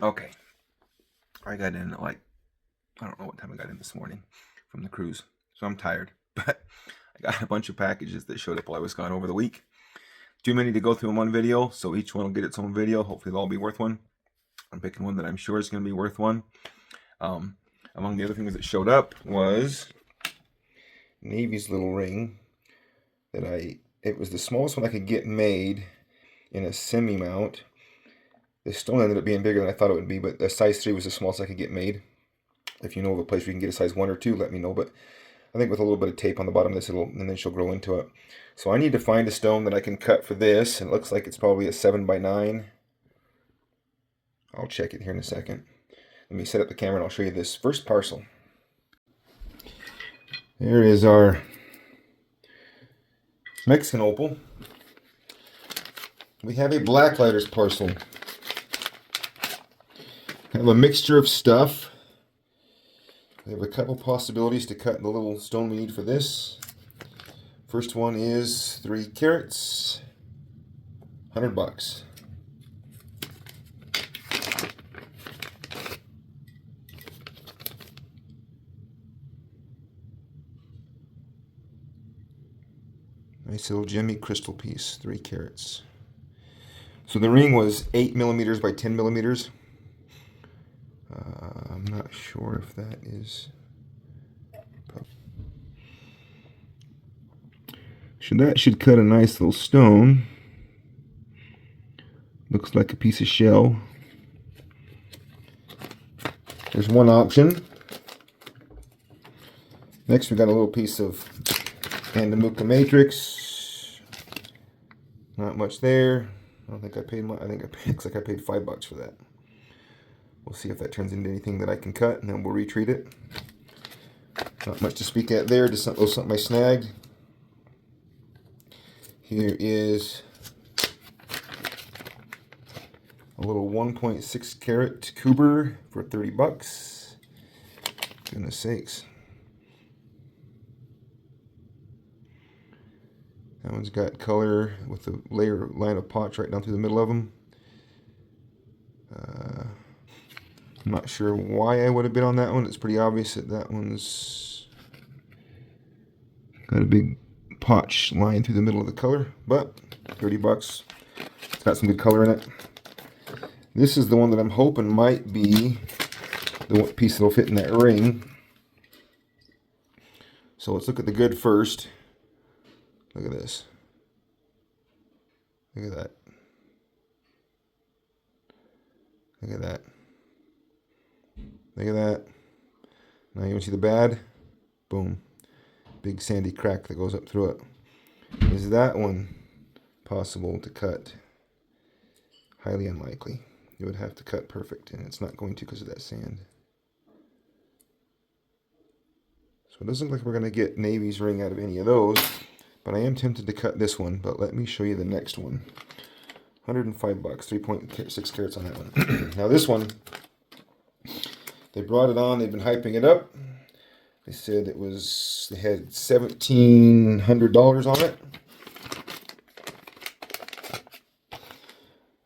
Okay, I got in at like, I don't know what time I got in this morning from the cruise, so I'm tired. But I got a bunch of packages that showed up while I was gone over the week. Too many to go through in one video, so each one will get its own video. Hopefully they'll all be worth one. I'm picking one that I'm sure is going to be worth one. Um, Among the other things that showed up was Navy's little ring that it was the smallest one I could get made in a semi-mount. The stone ended up being bigger than I thought it would be, but the size 3 was the smallest I could get made. If you know of a place where you can get a size 1 or 2, let me know. But I think with a little bit of tape on the bottom of this, and then she'll grow into it. So I need to find a stone that I can cut for this. And it looks like it's probably a 7x9. I'll check it here in a second. Let me set up the camera and I'll show you this first parcel. There is our Mexican opal. We have a blacklighters parcel. Kind of a mixture of stuff. We have a couple possibilities to cut the little stone we need for this. First one is 3 carats, $100. Nice little gemmy crystal piece, 3 carats. So the ring was 8 millimeters by 10 millimeters. I'm not sure if that is. So that should cut a nice little stone. Looks like a piece of shell. There's one option. Next we got a little piece of Andamuka matrix. Not much there. I don't think I paid much. Looks like I paid $5 for that. We'll see if that turns into anything that I can cut, and then we'll retreat it. Not much to speak at there. Just something I snagged. Here is a little 1.6 carat Cooper for $30. Goodness sakes. That one's got color with a line of pots right down through the middle of them. I'm not sure why I would have bid on that one. It's pretty obvious that that one's got a big potch line through the middle of the color, but $30. It's got some good color in it. This is the one that I'm hoping might be the piece that'll fit in that ring. So let's look at the good first. Look at this. Look at that. Look at that. Look at that. Now you want to see the bad? Boom. Big sandy crack that goes up through it. Is that one possible to cut? Highly unlikely. You would have to cut perfect, and it's not going to because of that sand. So it doesn't look like we're going to get Navy's ring out of any of those, but I am tempted to cut this one. But let me show you the next one. $105, 3.6 carats on that one. Now this one, they brought it on, they've been hyping it up. They said they had $1,700 on it.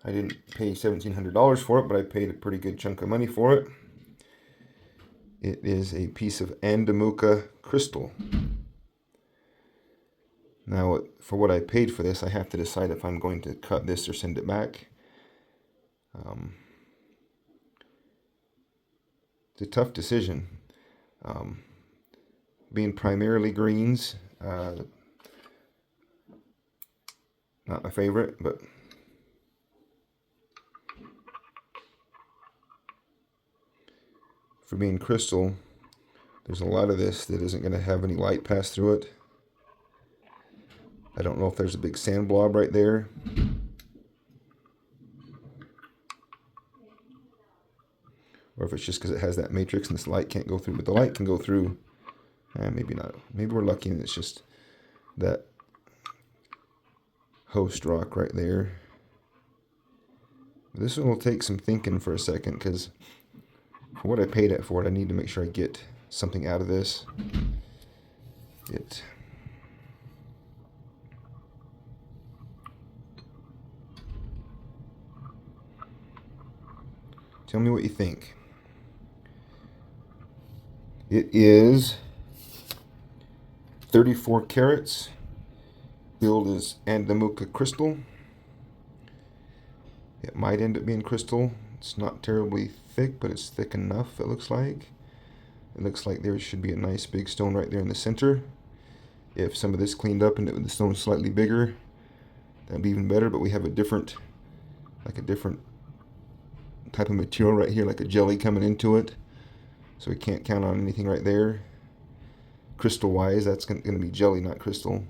I didn't pay $1,700 for it, but I paid a pretty good chunk of money for it. It is a piece of Andamuka crystal. Now, for what I paid for this, I have to decide if I'm going to cut this or send it back. It's a tough decision. Being primarily greens, not my favorite, but for being crystal, there's a lot of this that isn't going to have any light pass through it. I don't know if there's a big sand blob right there. Or if it's just because it has that matrix and this light can't go through, but the light can go through. Maybe not. Maybe we're lucky and it's just that host rock right there. This one will take some thinking for a second, because for what I paid it for it, I need to make sure I get something out of this. Tell me what you think. It is 34 carats. Build is Andamuka crystal. It might end up being crystal. It's not terribly thick, but it's thick enough, it looks like. It looks like there should be a nice big stone right there in the center. If some of this cleaned up and the stone is slightly bigger, that'd be even better, but we have a different type of material right here, like a jelly coming into it. So we can't count on anything right there. Crystal-wise, that's going to be jelly, not crystal.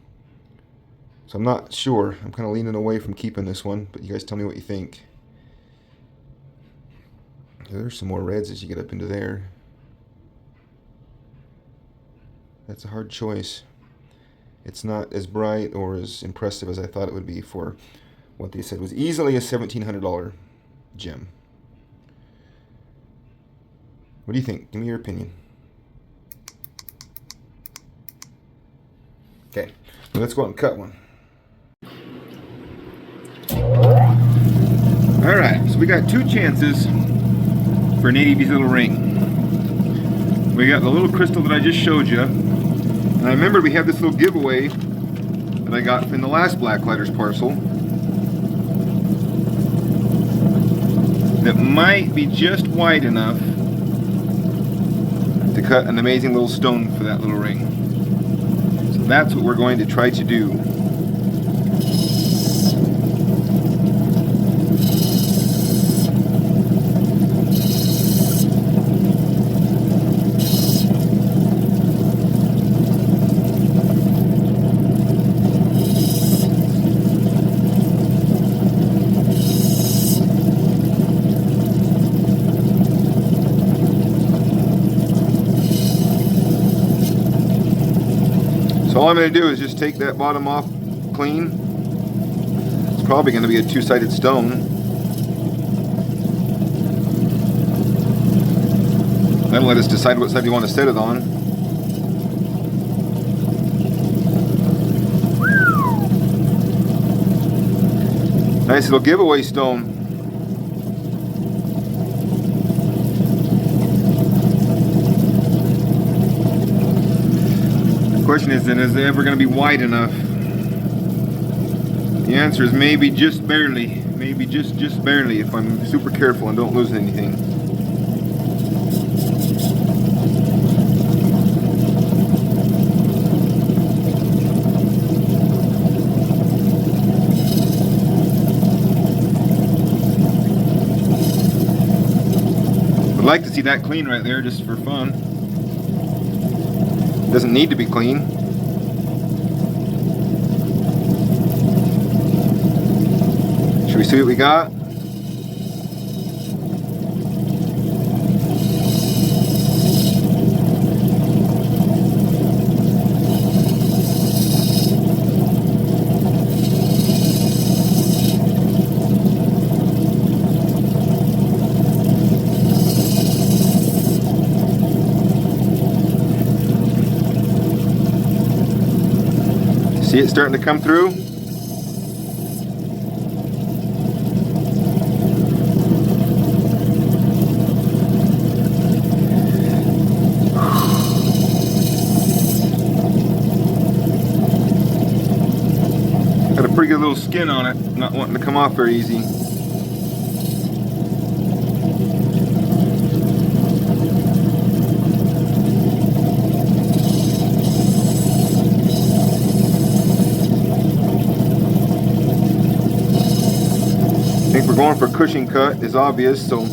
So I'm not sure. I'm kind of leaning away from keeping this one, but you guys tell me what you think. There's some more reds as you get up into there. That's a hard choice. It's not as bright or as impressive as I thought it would be for what they said was easily a $1,700 gem. What do you think? Give me your opinion. Okay, well, let's go out and cut one. Alright, so we got two chances for an 80 piece little ring. We got the little crystal that I just showed you. And I remember we had this little giveaway that I got in the last Blacklighters parcel that might be just wide enough to cut an amazing little stone for that little ring. So that's what we're going to try to do. So all I'm going to do is just take that bottom off clean. It's probably going to be a two-sided stone. That'll let us decide what side we want to set it on. Nice little giveaway stone. The question is it ever going to be wide enough? The answer is maybe just barely. Maybe just barely if I'm super careful and don't lose anything. I'd like to see that clean right there just for fun. Doesn't need to be clean. Should we see what we got? See it starting to come through? Got a pretty good little skin on it, not wanting to come off very easy. I think we're going for a cushion cut is obvious, so now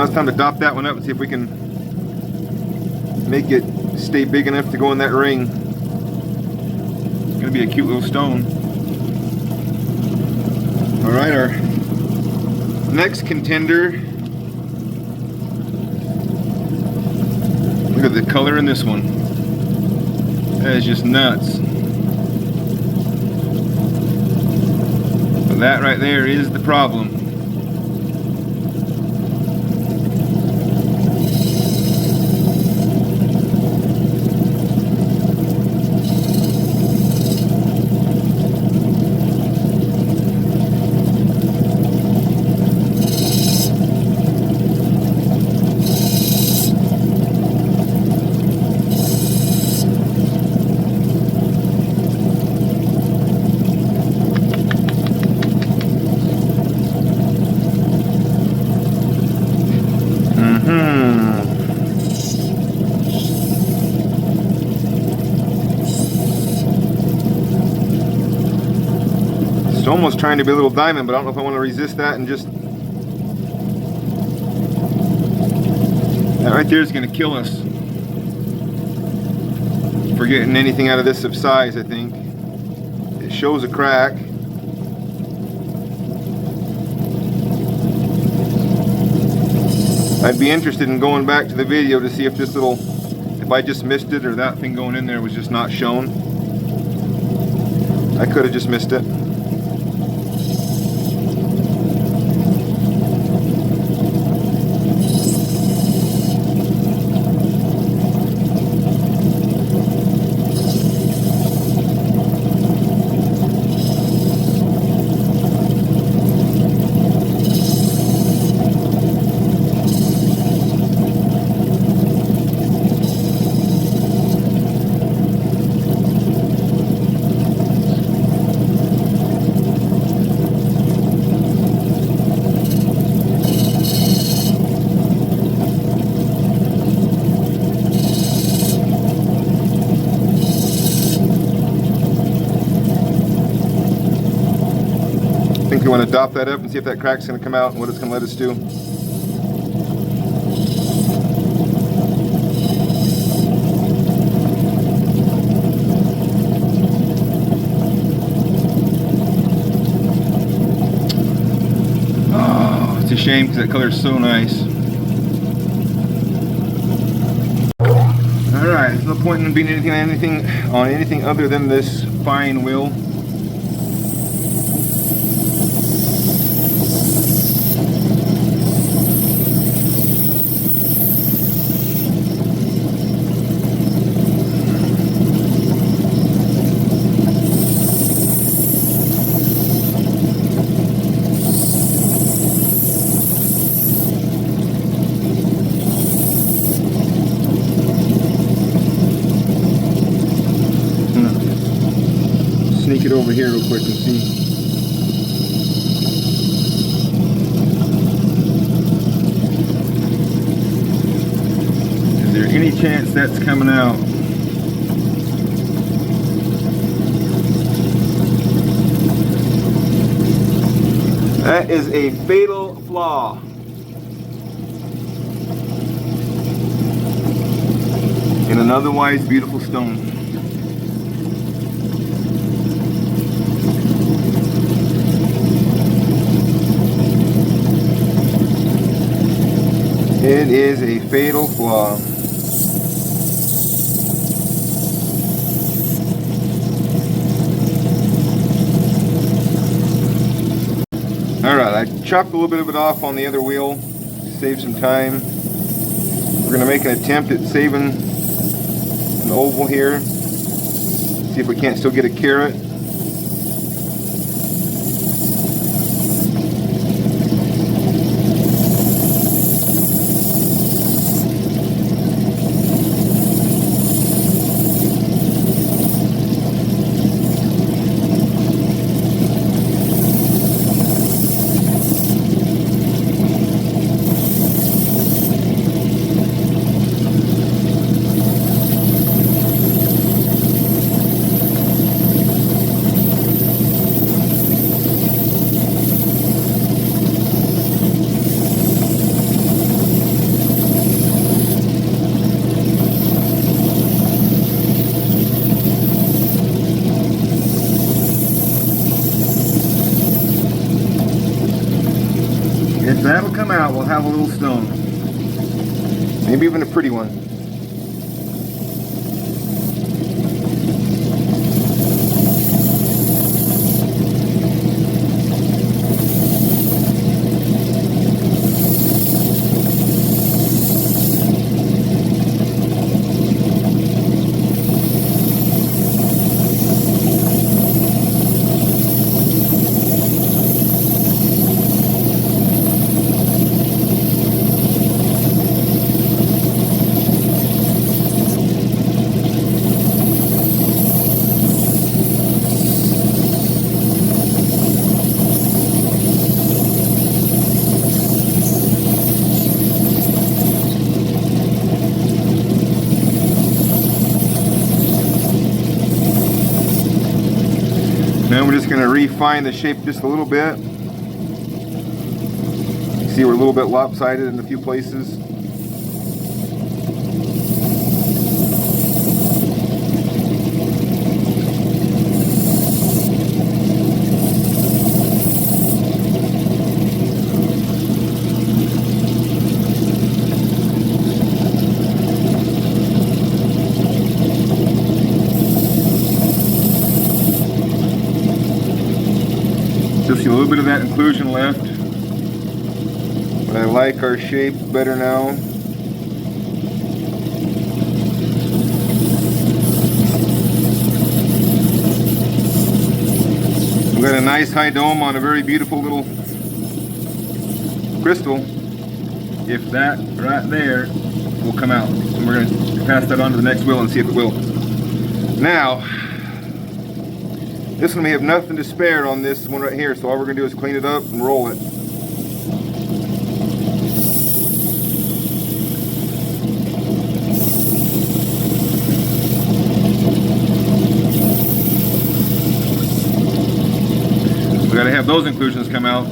it's time to dop that one up and see if we can make it stay big enough to go in that ring. It's gonna be a cute little stone. All right, our next contender. Look at the color in this one. That is just nuts. But that right there is the problem. almost trying to be a little diamond, but I don't know if I want to resist that and just... That right there is going to kill us for getting anything out of this of size, I think. It shows a crack. I'd be interested in going back to the video to see if this little, if I just missed it or that thing going in there was just not shown. I could have just missed it. I think we want to dop that up and see if that crack's going to come out and what it's going to let us do. Oh, it's a shame because that color is so nice. Alright, there's no point in being anything on anything other than this fine wheel. Sneak it over here real quick and see. Is there any chance that's coming out? That is a fatal flaw. In an otherwise beautiful stone. It is a fatal flaw. Alright, I chopped a little bit of it off on the other wheel to save some time. We're going to make an attempt at saving an oval here. See if we can't still get a carrot. If that'll come out, we'll have a little stone. Maybe even a pretty one. Just going to refine the shape just a little bit. See, we're a little bit lopsided in a few places. Just a little bit of that inclusion left. But I like our shape better now. We've got a nice high dome on a very beautiful little crystal. If that right there will come out. And we're going to pass that on to the next wheel and see if it will. Now, this one we have nothing to spare on this one right here, so all we're going to do is clean it up and roll it. We got to have those inclusions come out.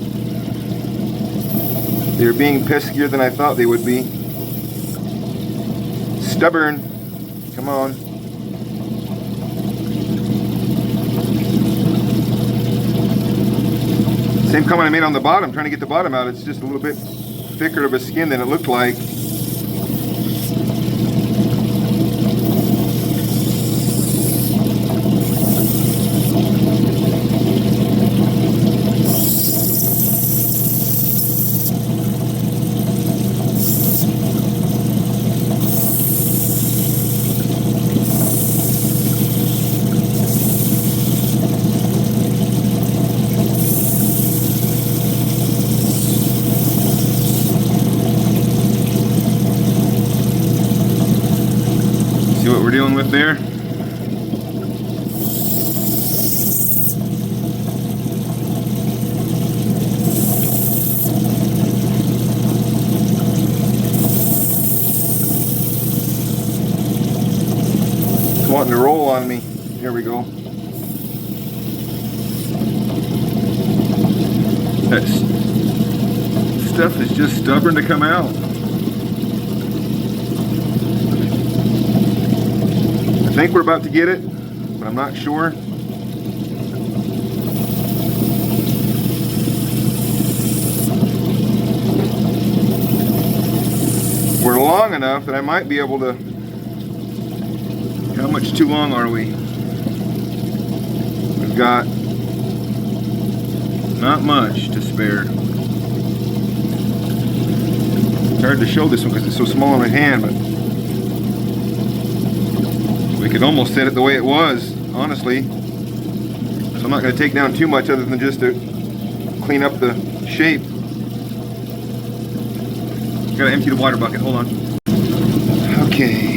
They're being peskier than I thought they would be. Stubborn. Come on. Same comment I made on the bottom, trying to get the bottom out. It's just a little bit thicker of a skin than it looked like. See what we're dealing with there? It's wanting to roll on me. Here we go. That stuff is just stubborn to come out. I think we're about to get it, but I'm not sure. We're long enough that I might be able to... How much too long are we? We've got not much to spare. It's hard to show this one because it's so small in my hand, but we could almost set it the way it was, honestly. So I'm not going to take down too much other than just to clean up the shape. Gotta empty the water bucket, hold on. Okay.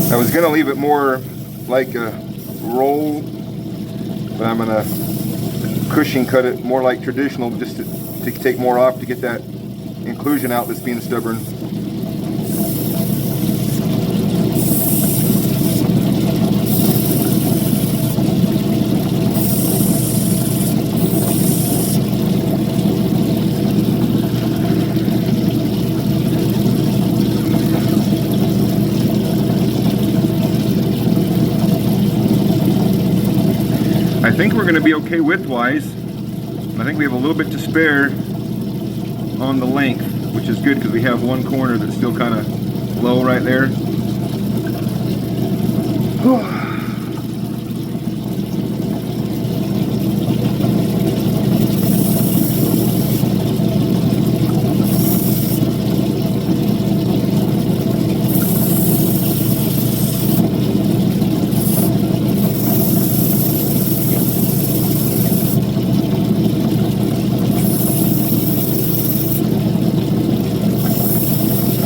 I was going to leave it more like a roll, but I'm going to cushion cut it more like traditional just to take more off to get that inclusion out that's being stubborn. I think we're going to be okay width-wise. I think we have a little bit to spare on the length, which is good because we have one corner that's still kind of low right there.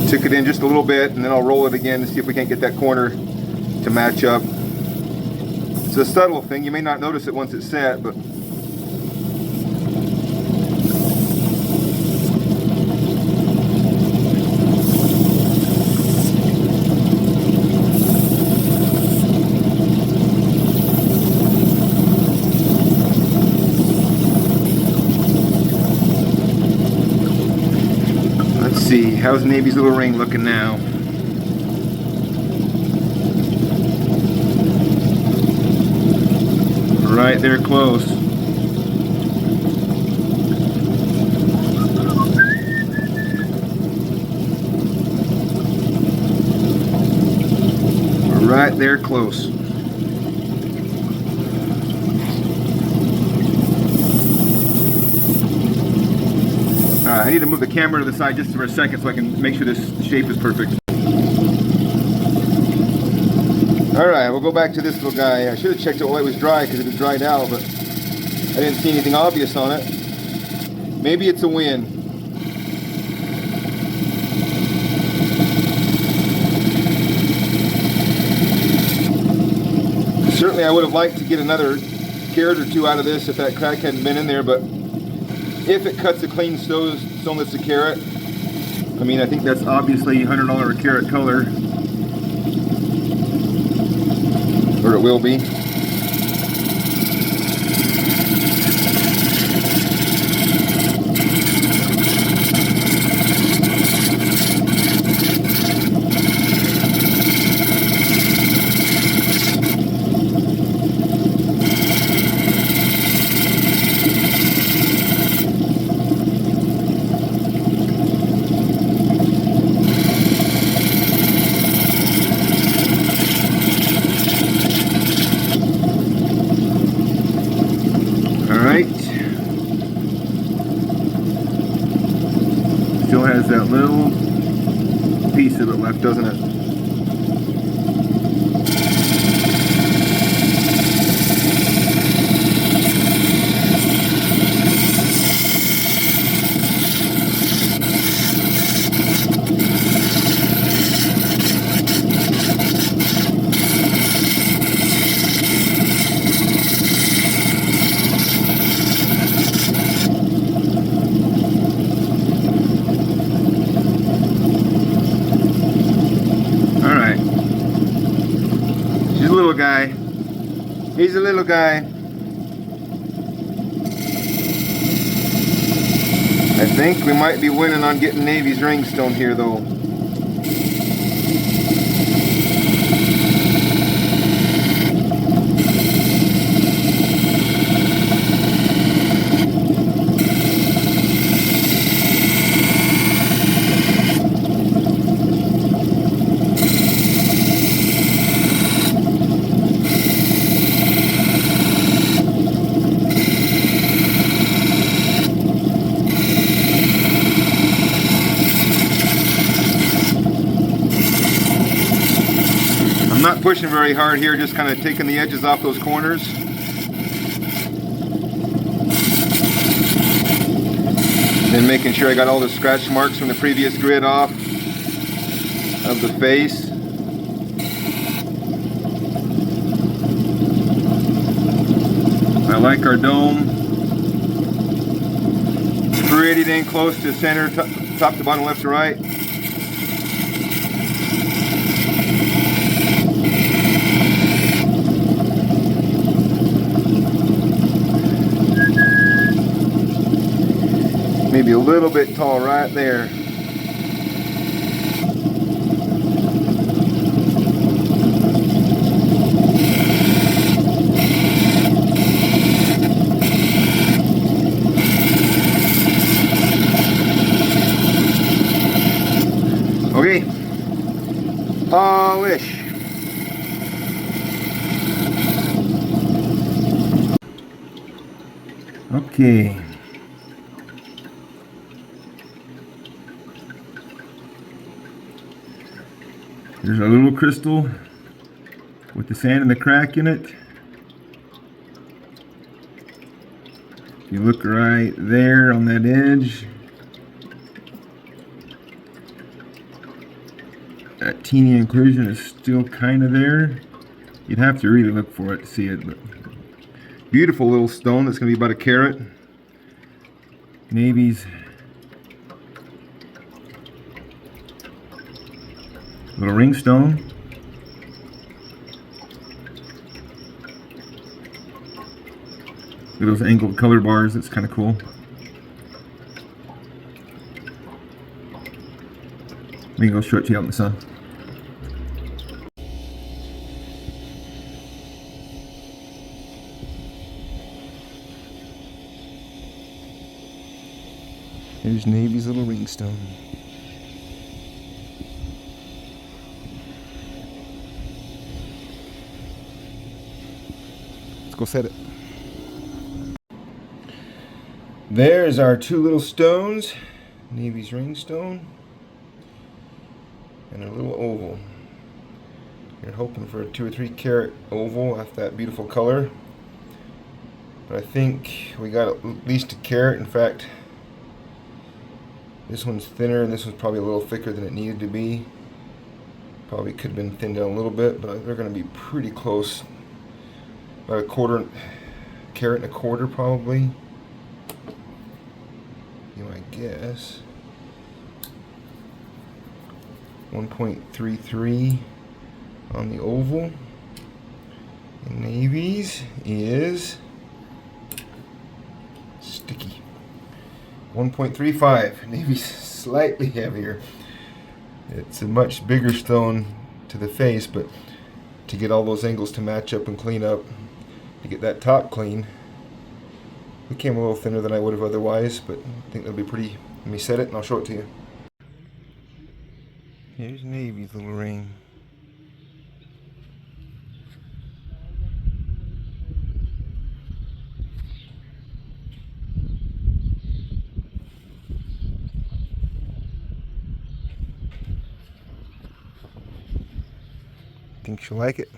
Took it in just a little bit, and then I'll roll it again to see if we can't get that corner to match up. It's a subtle thing. You may not notice it once it's set, but let's see, how's Navy's little ring looking now? Right there, close. Right there, close. I need to move the camera to the side just for a second so I can make sure this shape is perfect. Alright, we'll go back to this little guy. I should have checked it while it was dry because it was dried out, but I didn't see anything obvious on it. Maybe it's a win. Certainly I would have liked to get another carat or two out of this if that crack hadn't been in there, but if it cuts a clean stone that's a carat, I mean, I think that's obviously $100 a carat color. Or it will be. Still has that little piece of it left, doesn't it? Guy. He's a little guy. I think we might be winning on getting Navy's ringstone here though. I'm not pushing very hard here, just kind of taking the edges off those corners. Then making sure I got all the scratch marks from the previous grid off of the face. I like our dome. Pretty dang close to center, top to bottom, left to right. Maybe a little bit tall right there. Okay, polish. Okay. There's a little crystal with the sand and the crack in it. If you look right there on that edge, teeny inclusion is still kind of there. You'd have to really look for it to see it. But beautiful little stone that's going to be about a carat. Navy's little ring stone. Look at those angled color bars, that's kind of cool. Maybe I'll show it to you out in the sun. Here's Navy's little ring stone. Let's go set it. There's our two little stones. Navy's ring stone and a little oval. You're hoping for a 2 or 3 carat oval with that beautiful color. But I think we got at least a carat. In fact, this one's thinner and this one's probably a little thicker than it needed to be. Probably could have been thinned down a little bit, but they're going to be pretty close. About a carat and a quarter probably. I guess 1.33 on the oval, and Navy's is sticky. 1.35. Navy's slightly heavier. It's a much bigger stone to the face, but to get all those angles to match up and clean up, to get that top clean, it came a little thinner than I would have otherwise, but I think that'll be pretty. Let me set it and I'll show it to you. Here's Navy's little ring. Think she'll like it.